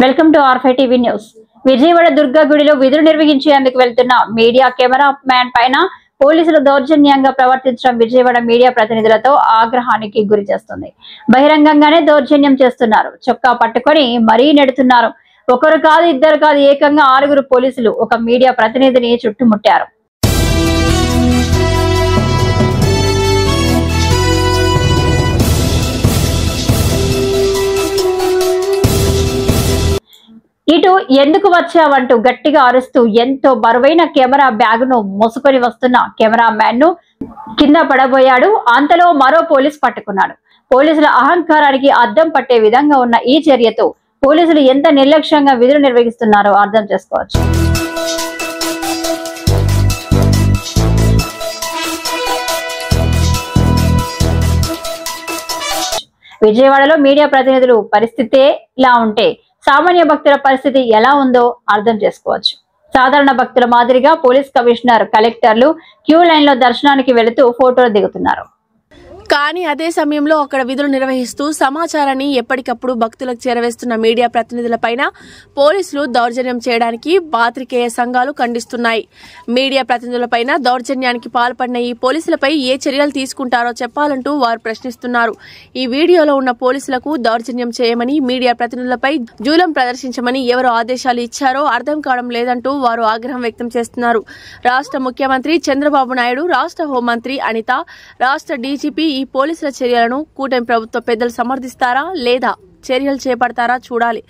Welcome to R five TV news. Vijayawada Durga గుడిలో విధులు నిర్వహించేందుకు వెళ్తున్న మీడియా కెమెరా మ్యాన్ పైన పోలీసులు దౌర్జన్యంగా ప్రవర్తించడం విజయవాడ మీడియా ప్రతినిధులతో ఆగ్రహానికి గురి చేస్తుంది. బహిరంగంగానే దౌర్జన్యం చేస్తున్నారు. చొక్కా పట్టుకొని మరీ నెడుతున్నారు. ఒకరు కాదు, ఇద్దరు కాదు, ఏకంగా 6 పోలీసులు ఒక మీడియా ప్రతినిధిని చుట్టుముట్టారు. ఇటు ఎందుకు వచ్చావంటూ గట్టిగా అరుస్తూ ఎంతో బరువైన కెమెరా బ్యాగును మోసుకొని వస్తున్న కెమెరా మ్యాన్ ను కింద పడబోయాడు. అంతలో మరో పోలీస్ పట్టుకున్నాడు. పోలీసుల అహంకారానికి అద్దం పట్టే విధంగా ఉన్న ఈ చర్యతో పోలీసులు ఎంత నిర్లక్ష్యంగా విధులు నిర్వహిస్తున్నారో అర్థం చేసుకోవచ్చు. విజయవాడలో మీడియా ప్రతినిధులు పరిస్థితే ఇలా ఉంటే సామాన్య భక్తుల పరిస్థితి ఎలా ఉందో అర్థం చేసుకోవచ్చు. సాధారణ భక్తుల మాదిరిగా పోలీస్ కమిషనర్, కలెక్టర్లు క్యూ లైన్ లో దర్శనానికి వెళుతూ ఫోటోలు దిగుతున్నారు. కానీ అదే సమయంలో అక్కడ విధులు నిర్వహిస్తూ సమాచారాన్ని ఎప్పటికప్పుడు భక్తులకు చేరవేస్తున్న మీడియా ప్రతినిధులపైన పోలీసులు దౌర్జన్యం చేయడానికి పాత్రికేయ సంఘాలు ఖండిస్తున్నాయి. మీడియా ప్రతినిధులపైన దౌర్జన్యానికి పాల్పడిన ఈ పోలీసులపై ఏ చర్యలు తీసుకుంటారో చెప్పాలంటూ వారు ప్రశ్నిస్తున్నారు. ఈ వీడియోలో ఉన్న పోలీసులకు దౌర్జన్యం చేయమని, మీడియా ప్రతినిధులపై జూలం ప్రదర్శించమని ఎవరు ఆదేశాలు ఇచ్చారో అర్థం కావడం లేదంటూ వారు ఆగ్రహం వ్యక్తం చేస్తున్నారు. రాష్ట్ర ముఖ్యమంత్రి చంద్రబాబు నాయుడు, రాష్ట్ర హోంమంత్రి అనిత, రాష్ట్ర డీజీపీ ఈ పోలీసుల చర్యలను కూటమి ప్రభుత్వ పెద్దలు సమర్థిస్తారా లేదా చర్యలు చేపడతారా చూడాలి.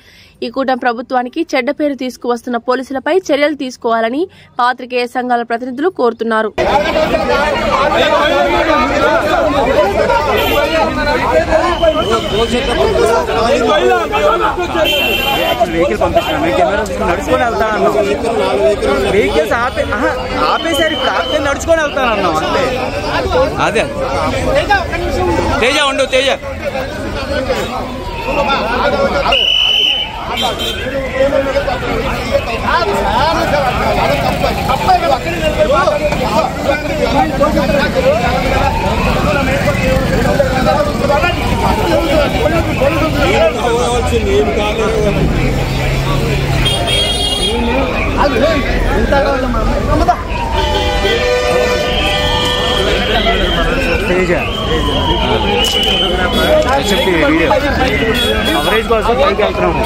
ఈ కూటమి ప్రభుత్వానికి చెడ్డ పేరు తీసుకువస్తున్న పోలీసులపై చర్యలు తీసుకోవాలని పాత్రికేయ సంఘాల ప్రతినిధులు కోరుతున్నారు. అదే తేజ ఉండు తేజ వీడియో కవరేజ్ కోసం పైకి వెళ్తున్నాము.